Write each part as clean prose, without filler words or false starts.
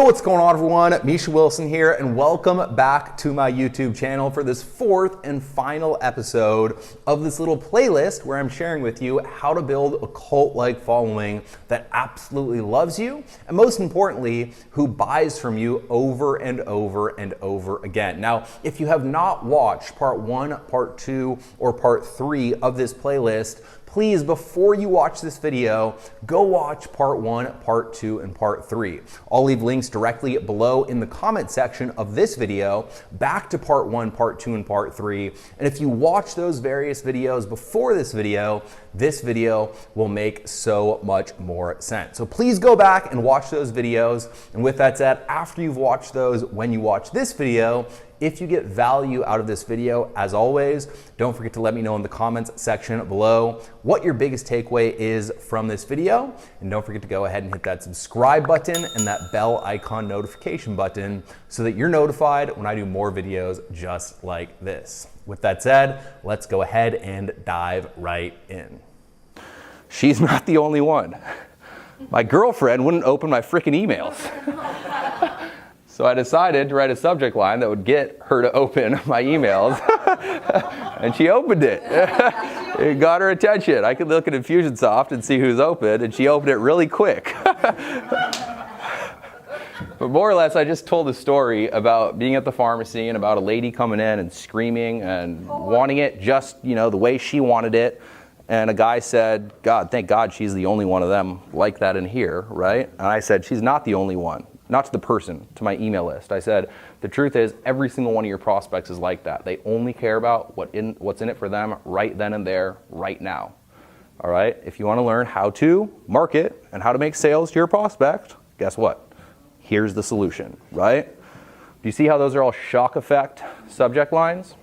what's going on, everyone? Misha Wilson here, and welcome back to my YouTube channel for this fourth and final episode of this little playlist where I'm sharing with you how to build a cult-like following that absolutely loves you, and most importantly, who buys from you over and over and over again. Now, if you have not watched part 1, part 2, or part 3 of this playlist, please, before you watch this video, go watch part 1, part 2, and part 3. I'll leave links directly below in the comment section of this video back to part 1, part 2, and part 3. And if you watch those various videos before this video will make so much more sense. So please go back and watch those videos. And with that said, after you've watched those, when you watch this video, if you get value out of this video, as always, don't forget to let me know in the comments section below what your biggest takeaway is from this video. And don't forget to go ahead and hit that subscribe button and that bell icon notification button so that you're notified when I do more videos just like this. With that said, let's go ahead and dive right in. She's not the only one. My girlfriend wouldn't open my freaking emails. So I decided to write a subject line that would get her to open my emails, and she opened it. It got her attention. I could look at Infusionsoft and see who's open, and she opened it really quick. But more or less, I just told a story about being at the pharmacy and about a lady coming in and screaming and wanting it just, the way she wanted it. And a guy said, God, thank God she's the only one of them like that in here, right? And I said, she's not the only one. Not to the person, to my email list. I said, the truth is every single one of your prospects is like that. They only care about what's in it for them right then and there, right now. All right? If you want to learn how to market and how to make sales to your prospect, guess what? Here's the solution, right? Do you see how those are all shock effect subject lines?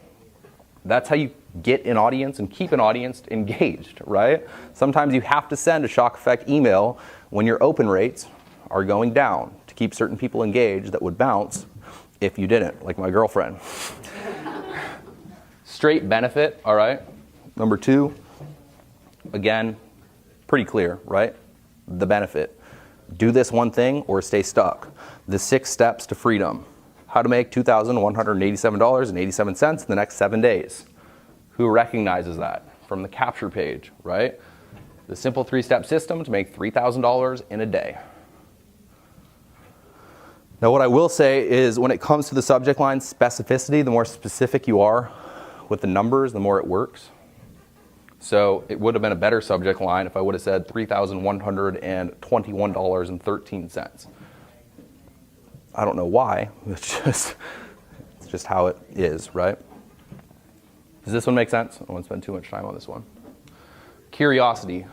That's how you get an audience and keep an audience engaged, right? Sometimes you have to send a shock effect email when your open rates are going down to keep certain people engaged that would bounce if you didn't, like my girlfriend. Straight benefit, all right? Number 2, again, pretty clear, right? The benefit. Do this one thing or stay stuck. The 6 steps to freedom. How to make $2,187.87 in the next 7 days. Who recognizes that from the capture page, right? The simple 3-step system to make $3,000 in a day. Now, what I will say is when it comes to the subject line specificity, the more specific you are with the numbers, the more it works. So it would have been a better subject line if I would have said $3,121.13. I don't know why. It's just how it is, right? Does this one make sense? I don't want to spend too much time on this one. Curiosity.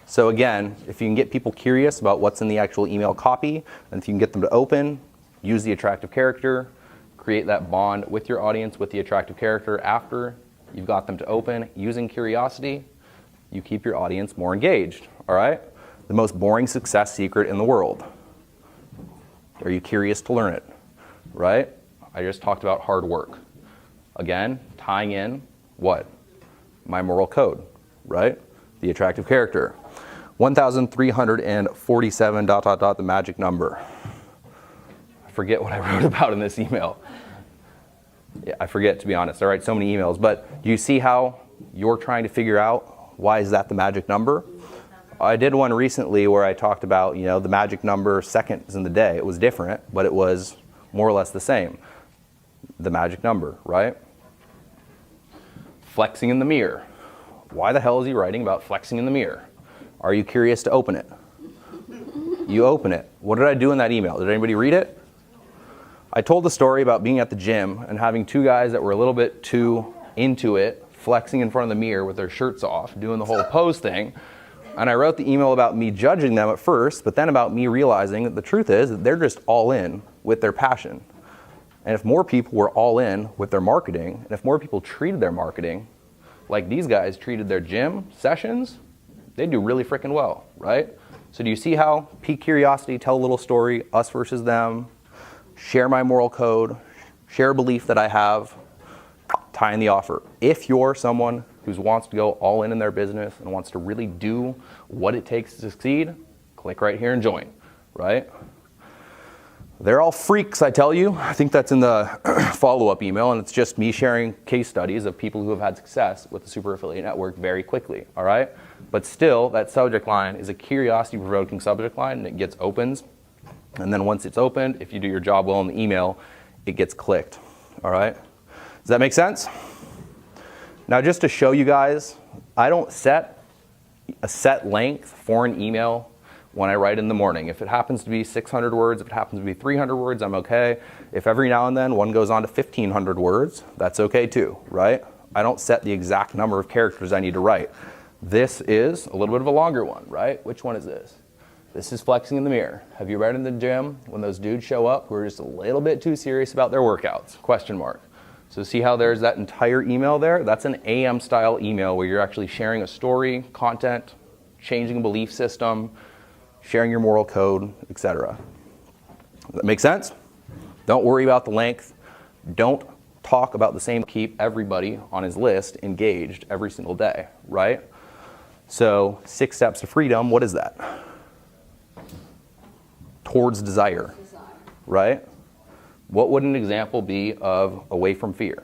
So again, if you can get people curious about what's in the actual email copy, and if you can get them to open, use the attractive character, create that bond with your audience with the attractive character after you've got them to open, using curiosity, you keep your audience more engaged, all right? The most boring success secret in the world. Are you curious to learn it, right? I just talked about hard work. Again, tying in what? My moral code, right? The attractive character. 1,347 ... the magic number. I forget what I wrote about in this email. Yeah, I forget, to be honest. I write so many emails, but do you see how you're trying to figure out why is that the magic number? I did one recently where I talked about, the magic number seconds in the day. It was different, but it was more or less the same. The magic number, right? Flexing in the mirror. Why the hell is he writing about flexing in the mirror? Are you curious to open it? You open it. What did I do in that email? Did anybody read it? I told the story about being at the gym and having 2 guys that were a little bit too into it, flexing in front of the mirror with their shirts off, doing the whole pose thing. And I wrote the email about me judging them at first, but then about me realizing that the truth is that they're just all in with their passion. And if more people were all in with their marketing, and if more people treated their marketing like these guys treated their gym sessions, they'd do really freaking well, right? So do you see how pique curiosity, tell a little story, us versus them, share my moral code, share a belief that I have, tie in the offer. If you're someone who wants to go all in their business and wants to really do what it takes to succeed, Click right here and join, right? They're all freaks, I tell you. I think that's in the follow-up email, and it's just me sharing case studies of people who have had success with the super affiliate network very quickly, all right? But still, that subject line is a curiosity-provoking subject line, and it gets opens. And then once it's opened, if you do your job well in the email, it gets clicked, all right? Does that make sense? Now, just to show you guys, I don't set a set length for an email when I write in the morning. If it happens to be 600 words, if it happens to be 300 words, I'm okay. If every now and then one goes on to 1,500 words, that's okay too, right? I don't set the exact number of characters I need to write. This is a little bit of a longer one, right? Which one is this? This is flexing in the mirror. Have you read in the gym when those dudes show up who are just a little bit too serious about their workouts? Question mark. So see how there's that entire email there? That's an AM style email where you're actually sharing a story, content, changing a belief system, sharing your moral code, etc. Does that make sense? Don't worry about the length. Don't talk about the same. Keep everybody on his list engaged every single day, right? So 6 steps to freedom, what is that? Towards desire, right? What would an example be of away from fear?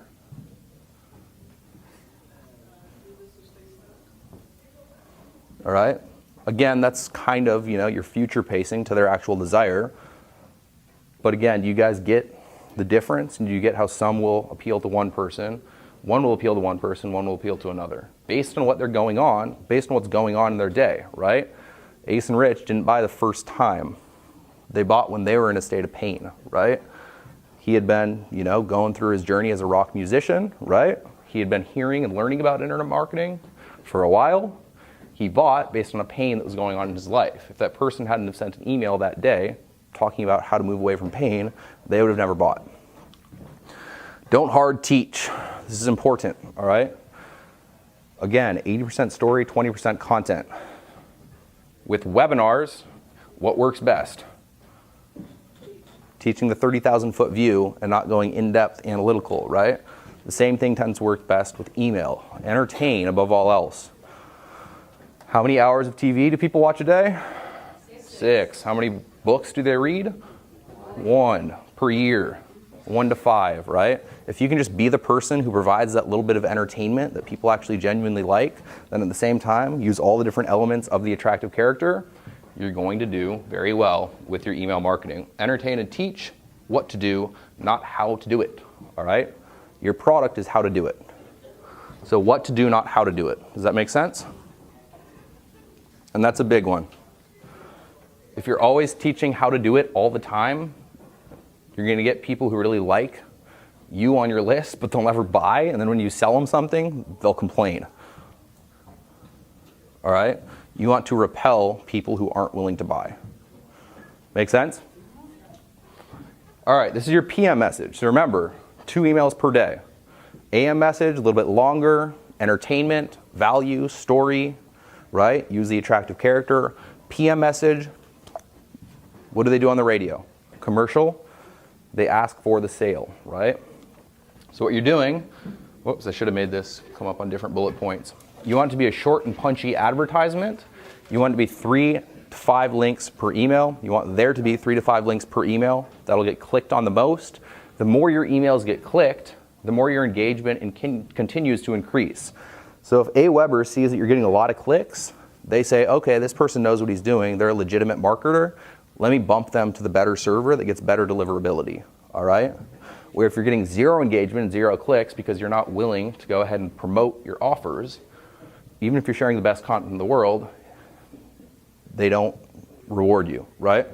All right? Again, that's kind of, your future pacing to their actual desire. But again, do you guys get the difference? And do you get how some will appeal to one person, one will appeal to one person, one will appeal to another? Based on what they're going on, based on what's going on in their day, right? Ace and Rich didn't buy the first time. They bought when they were in a state of pain, right? He had been, going through his journey as a rock musician, right? He had been hearing and learning about internet marketing for a while. He bought based on a pain that was going on in his life. If that person hadn't have sent an email that day talking about how to move away from pain, they would have never bought. Don't hard teach. This is important, all right? Again, 80% story, 20% content. With webinars, what works best? Teaching the 30,000-foot view and not going in-depth analytical, right? The same thing tends to work best with email. Entertain above all else. How many hours of TV do people watch a day? 6. How many books do they read? 1 per year. 1 to 5, right? If you can just be the person who provides that little bit of entertainment that people actually genuinely like, then at the same time, use all the different elements of the attractive character, you're going to do very well with your email marketing. Entertain and teach what to do, not how to do it, all right? Your product is how to do it. So what to do, not how to do it. Does that make sense? And that's a big one. If you're always teaching how to do it all the time, you're going to get people who really like you on your list, but they'll never buy. And then when you sell them something, they'll complain. All right? You want to repel people who aren't willing to buy. Make sense? All right, this is your PM message. So remember, 2 emails per day. AM message, a little bit longer, entertainment, value, story, right? Use the attractive character. PM message, what do they do on the radio? Commercial, they ask for the sale, right? So what you're doing, whoops, I should have made this come up on different bullet points. You want it to be a short and punchy advertisement. You want it to be 3 to 5 links per email. You want there to be 3 to 5 links per email. That'll get clicked on the most. The more your emails get clicked, the more your engagement continues to increase. So if Aweber sees that you're getting a lot of clicks, they say, okay, this person knows what he's doing. They're a legitimate marketer. Let me bump them to the better server that gets better deliverability, all right? Where if you're getting 0 engagement and 0 clicks because you're not willing to go ahead and promote your offers, even if you're sharing the best content in the world, they don't reward you, right?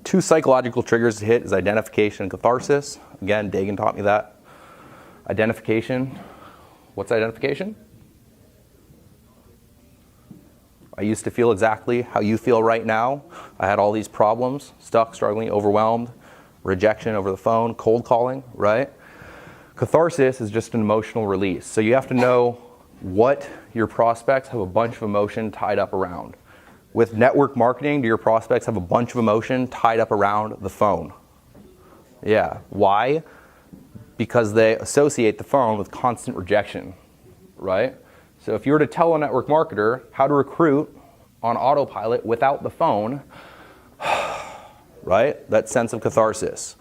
2 psychological triggers to hit is identification and catharsis. Again, Dagan taught me that. Identification. What's identification? I used to feel exactly how you feel right now. I had all these problems, stuck, struggling, overwhelmed, rejection over the phone, cold calling, right? Catharsis is just an emotional release. So you have to know what your prospects have a bunch of emotion tied up around. With network marketing, do your prospects have a bunch of emotion tied up around the phone? Yeah. Why? Because they associate the phone with constant rejection, right? So if you were to tell a network marketer how to recruit on autopilot without the phone, right? That sense of catharsis.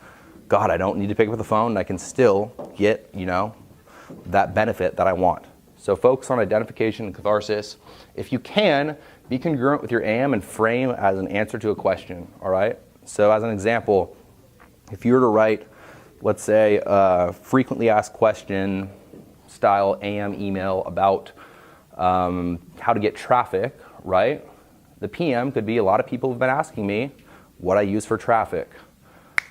God, I don't need to pick up the phone and I can still get, that benefit that I want. So focus on identification and catharsis. If you can, be congruent with your AM and frame as an answer to a question, all right? So as an example, if you were to write, let's say, a frequently asked question style AM email about how to get traffic, right? The PM could be, a lot of people have been asking me what I use for traffic.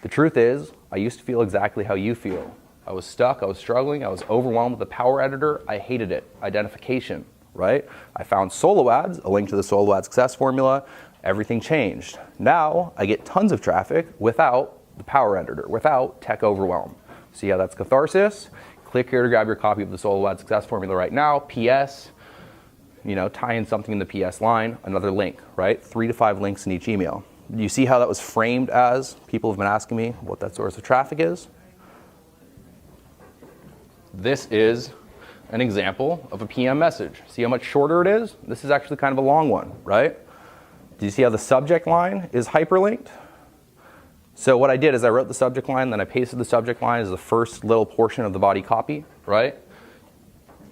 The truth is, I used to feel exactly how you feel. I was stuck, I was struggling, I was overwhelmed with the power editor, I hated it. Identification, right? I found solo ads, a link to the solo ad success formula, everything changed. Now, I get tons of traffic without the power editor, without tech overwhelm. See how that's catharsis? Click here to grab your copy of the solo ad success formula right now. PS, tie in something in the PS line, another link, right? 3 to 5 links in each email. Do you see how that was framed as? People have been asking me what that source of traffic is. This is an example of a PM message. See how much shorter it is? This is actually kind of a long one, right? Do you see how the subject line is hyperlinked? So what I did is I wrote the subject line, then I pasted the subject line as the first little portion of the body copy, right?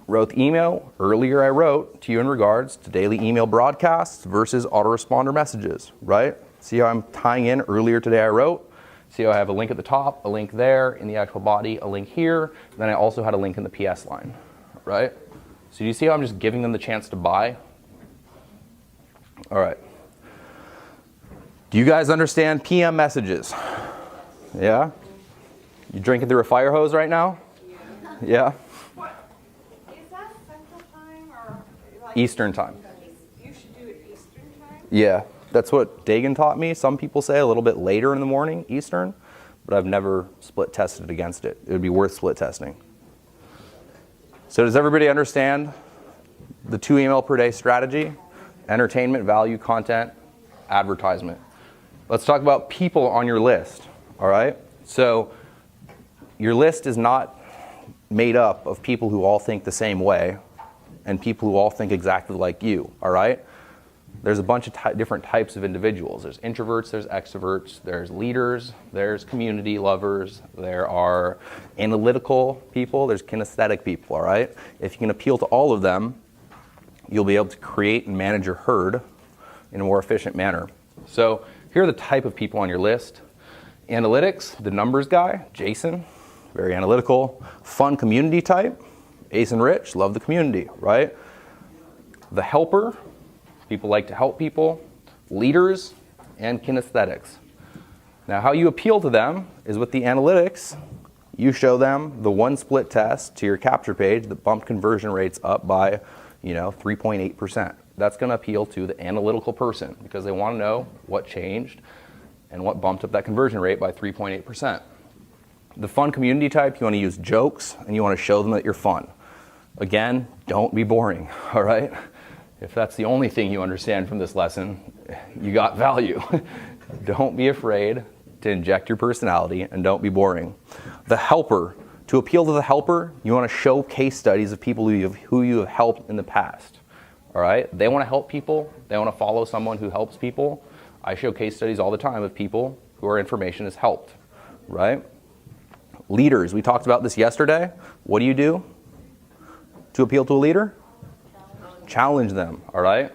Wrote the email. Earlier I wrote, to you in regards to daily email broadcasts versus autoresponder messages, right? See how I'm tying in earlier today I wrote? See how I have a link at the top, a link there in the actual body, a link here, then I also had a link in the PS line, right? So do you see how I'm just giving them the chance to buy? All right. Do you guys understand PM messages? Yeah? You drinking through a fire hose right now? Yeah? What? Is that Central Time or like Eastern Time. You should do it Eastern Time? Yeah, that's what Dagan taught me. Some people say a little bit later in the morning, Eastern, but I've never split tested against it. It would be worth split testing. So does everybody understand the 2 email per day strategy? Entertainment, value, content, advertisement. Let's talk about people on your list, all right? So your list is not made up of people who all think the same way and people who all think exactly like you, all right? There's a bunch of different types of individuals. There's introverts, there's extroverts, there's leaders, there's community lovers, there are analytical people, there's kinesthetic people, all right? If you can appeal to all of them, you'll be able to create and manage your herd in a more efficient manner. So here are the type of people on your list. Analytics, the numbers guy, Jason, very analytical. Fun community type, Ace and Rich, love the community, right? The helper, people like to help people. Leaders and kinesthetics. Now how you appeal to them is with the analytics, you show them the 1 split test to your capture page that bumped conversion rates up by 3.8%. That's going to appeal to the analytical person because they want to know what changed and what bumped up that conversion rate by 3.8%. The fun community type, you want to use jokes and you want to show them that you're fun. Again, don't be boring, all right? If that's the only thing you understand from this lesson, you got value. Don't be afraid to inject your personality and don't be boring. The helper, to appeal to the helper, you want to show case studies of people who you have helped in the past. All right? They want to help people. They want to follow someone who helps people. I show case studies all the time of people who our information has helped, right? Leaders, we talked about this yesterday. What do you do to appeal to a leader? Challenge them, all right?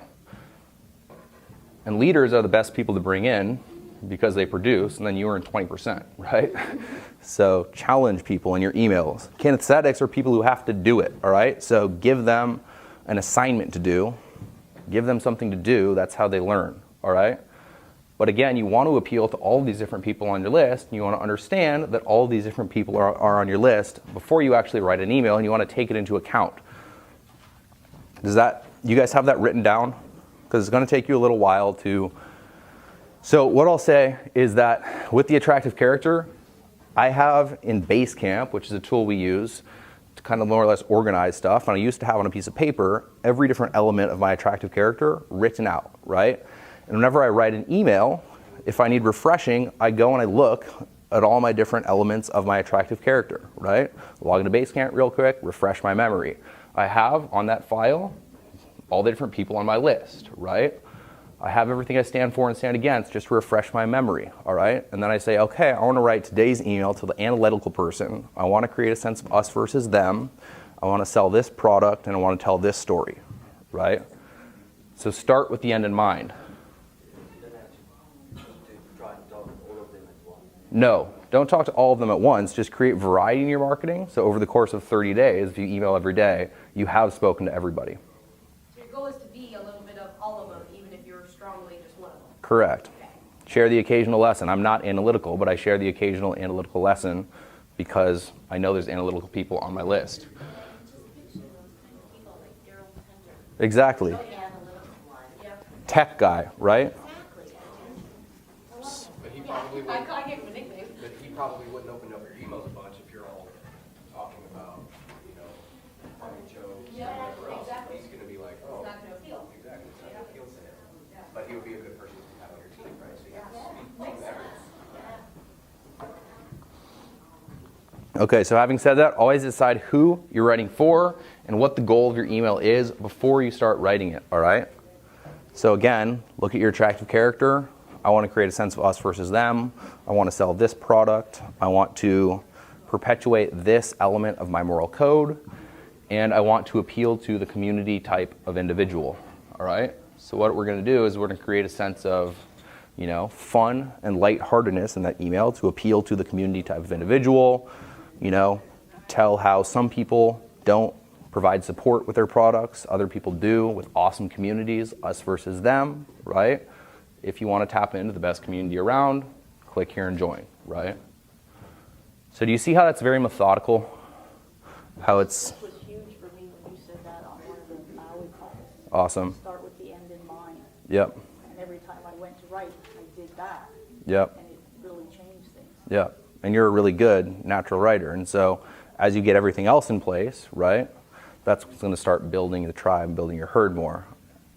And leaders are the best people to bring in because they produce, and then you earn 20%, right? So challenge people in your emails. Kinesthetics are people who have to do it, all right? So give them an assignment to do. Give them something to do. That's how they learn, all right? But again, you want to appeal to all of these different people on your list. And you want to understand that all of these different people are on your list before you actually write an email, and you want to take it into account. You guys have that written down? Because it's going to take you a little while to. So what I'll say is that with the attractive character, I have in BaseCamp, which is a tool we use to kind of more or less organize stuff, and I used to have on a piece of paper every different element of my attractive character written out, right? And whenever I write an email, if I need refreshing, I go and I look at all my different elements of my attractive character, right? Log into BaseCamp real quick, refresh my memory. I have on that file all the different people on my list, right? I have everything I stand for and stand against just to refresh my memory, all right? And then I say, okay, I want to write today's email to the analytical person. I want to create a sense of us versus them. I want to sell this product and I want to tell this story, right? So start with the end in mind. No, don't talk to all of them at once. Just create variety in your marketing. So over the course of 30 days, if you email every day, you have spoken to everybody. So your goal is to be a little bit of all of them, even if you're strongly just one of them. Correct. Share the occasional lesson. I'm not analytical, but I share the occasional analytical lesson because I know there's analytical people on my list. Exactly. Tech guy, right? But he probably I wouldn't, gave him a nickname. but he probably wouldn't open up your emails a bunch if you're all talking about, artichokes and whatever else. exactly. He's gonna be like, oh, It's not going to appeal. exactly, it's not gonna appeal to him. But he would be a good person to have on your team, right? So you have to speak to everyone. Okay, so having said that, always decide who you're writing for and what the goal of your email is before you start writing it, all right? So again, look at your attractive character. I want to create a sense of us versus them. I want to sell this product. I want to perpetuate this element of my moral code. And I want to appeal to the community type of individual, all right? So what we're going to do is we're going to create a sense of, fun and lightheartedness in that email to appeal to the community type of individual. Tell how some people don't provide support with their products, other people do with awesome communities, us versus them, right? If you want to tap into the best community around, click here and join, right? So do you see how that's very methodical? How it's It was huge for me when you said that on one of the Maui calls. awesome. Start with the end in mind. Yep, And every time I went to write, I did that. yep, And it really changed things. yep. And you're a really good natural writer. And so as you get everything else in place, right, that's what's going to start building the tribe, building your herd more.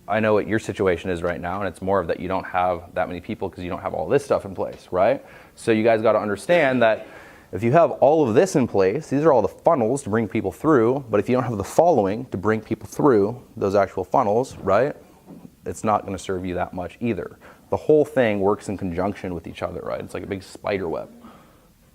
I know what your situation is right now, and it's more of that you don't have that many people because you don't have all this stuff in place, right? So you guys got to understand that if you have all of this in place, these are all the funnels to bring people through, but if you don't have the following to bring people through those actual funnels, right, it's not going to serve you that much either. The whole thing works in conjunction with each other, right? It's like a big spider web.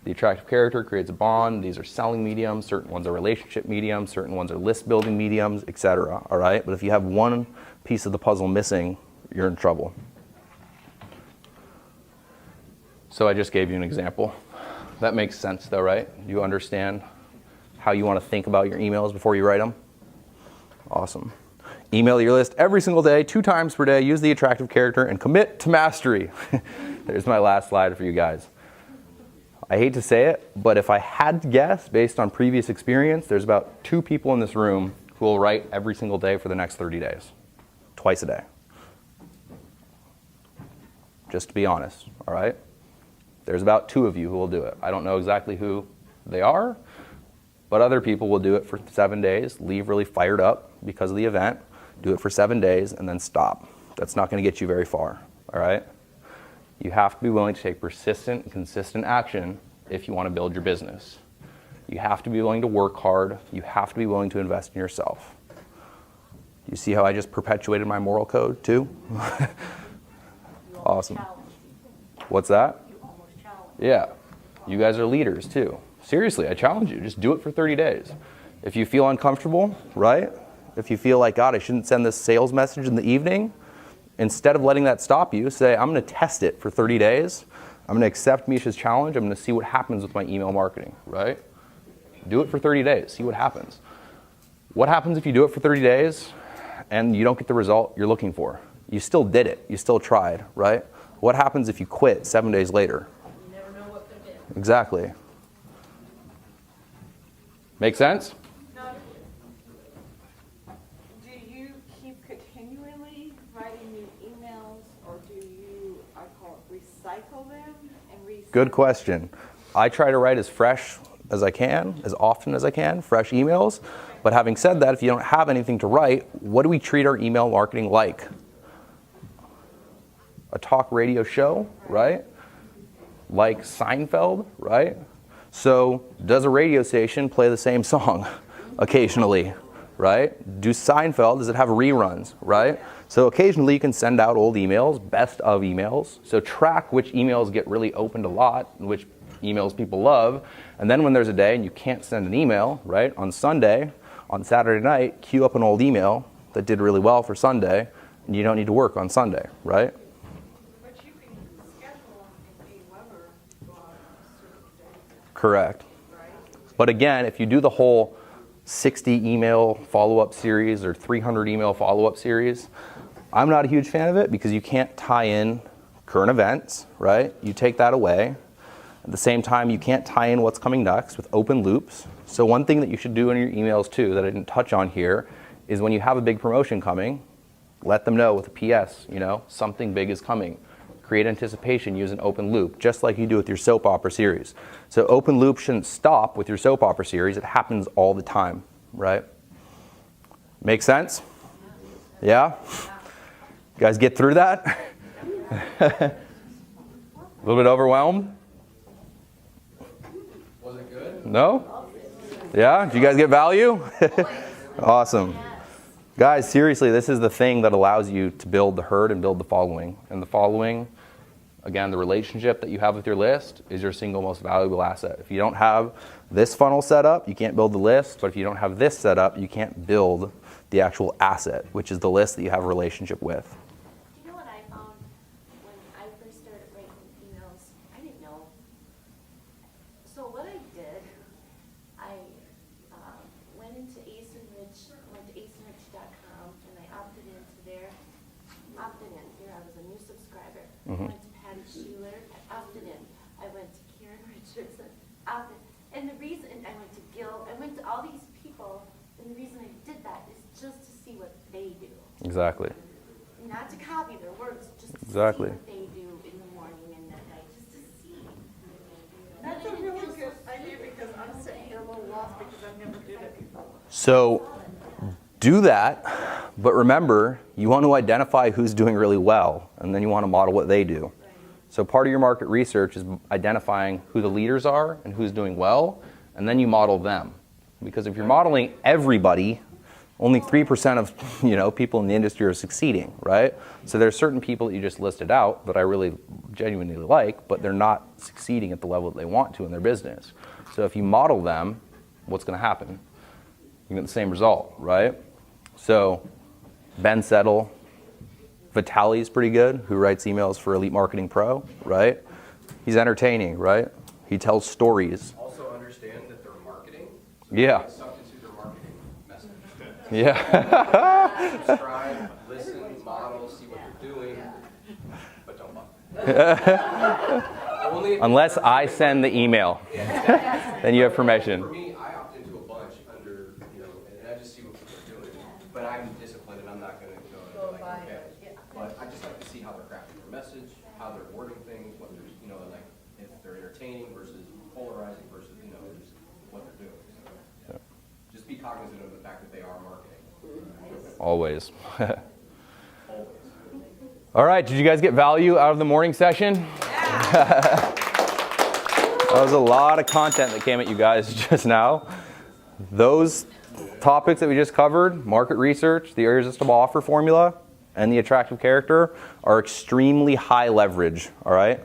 The attractive character creates a bond. These are selling mediums. Certain ones are relationship mediums. Certain ones are list building mediums, etc. All right? But if you have one piece of the puzzle missing, you're in trouble. So I just gave you an example. That makes sense though, right? You understand how you want to think about your emails before you write them? Awesome. Email your list every single day, 2 times per day. Use the attractive character and commit to mastery. There's my last slide for you guys. I hate to say it, but if I had to guess, based on previous experience, there's about 2 people in this room who will write every single day for the next 30 days. Twice a day. Just to be honest, all right? There's about 2 of you who will do it. I don't know exactly who they are, but other people will do it for 7 days, leave really fired up because of the event, do it for 7 days, and then stop. That's not going to get you very far, all right? You have to be willing to take persistent and consistent action if you want to build your business. You have to be willing to work hard. You have to be willing to invest in yourself. You see how I just perpetuated my moral code too? Awesome. What's that? You almost challenged. Yeah. You guys are leaders too. Seriously, I challenge you. Just do it for 30 days. If you feel uncomfortable, right? If you feel like, God, I shouldn't send this sales message in the evening, instead of letting that stop you, say, I'm going to test it for 30 days. I'm going to accept Misha's challenge. I'm going to see what happens with my email marketing, right? Do it for 30 days. See what happens. What happens if you do it for 30 days and you don't get the result you're looking for? You still did it. You still tried, right? What happens if you quit 7 days later? You never know what could be. Exactly. Make sense? Do you keep continually writing new emails, or do you, I call it, recycle them and resend? Good question. I try to write as fresh as I can, as often as I can, fresh emails. But having said that, if you don't have anything to write, what do we treat our email marketing like? A talk radio show, right? Like Seinfeld, right? So does a radio station play the same song occasionally? right? Do Seinfeld, does it have reruns, right? So occasionally you can send out old emails, best of emails. So track which emails get really opened a lot and which emails people love. And then when there's a day and you can't send an email, right? On Sunday, on Saturday night, queue up an old email that did really well for Sunday, and you don't need to work on Sunday, right? But you can schedule them in Youre on a certain day, Correct. right? But again, if you do the whole 60 email follow-up series or 300 email follow-up series, I'm not a huge fan of it because you can't tie in current events, right? You take that away. At the same time, you can't tie in what's coming next with open loops. So one thing that you should do in your emails too that I didn't touch on here is when you have a big promotion coming, let them know with a PS, you know, something big is coming. Create anticipation, use an open loop, just like you do with your soap opera series. So open loop shouldn't stop with your soap opera series. It happens all the time, right? Make sense? Yeah? You guys get through that? A little bit overwhelmed? Was it good? No? Yeah? Did you guys get value? Awesome. Guys, seriously, this is the thing that allows you to build the herd and build the following. And the following, again, the relationship that you have with your list is your single most valuable asset. If you don't have this funnel set up, you can't build the list. But if you don't have this set up, you can't build the actual asset, which is the list that you have a relationship with. Do you know what I found when I first started writing emails? I didn't know. So what I did, I went into aceandrich.com and I opted into there. Opted in. Here I was a new subscriber. I went to Patty Schuler. I opted in. I went to Karen Richardson. Opted. And the reason I went to Gil, I went to all these people, and the reason I did that is just to see what they do. Exactly. Not to copy their words, just to Exactly. see what they do in the morning and at night, just to see. That's a really good idea because I'm sitting here a little lost because I've never did it before. So do that, but remember, you want to identify who's doing really well, and then you want to model what they do. So part of your market research is identifying who the leaders are and who's doing well, and then you model them. Because if you're modeling everybody, only 3% of people in the industry are succeeding, right? So there's certain people that you just listed out that I really genuinely like, but they're not succeeding at the level that they want to in their business. So if you model them, what's going to happen? You get the same result, right? So Ben Settle, Vitali's pretty good, who writes emails for Elite Marketing Pro, right? He's entertaining, right? He tells stories. Also understand that they're marketing. So Yeah. don't get sucked into their marketing message. Yeah. Subscribe, listen, model, see what they're doing, but don't buy. Only if Unless I send the email, then you have permission. For me, I opt into a bunch under, and I just see what people are doing. But I'm disciplined and I'm not going to go and be like, okay. But I just like to see how they're crafting their message, how they're wording things, what they're, like if they're entertaining versus polarizing versus, just what they're doing. So, just be cognizant of the fact that they are marketing. Always. Always. All right, did you guys get value out of the morning session? That was a lot of content that came at you guys just now. Those topics that we just covered, market research, the irresistible offer formula, and the attractive character, are extremely high leverage, all right?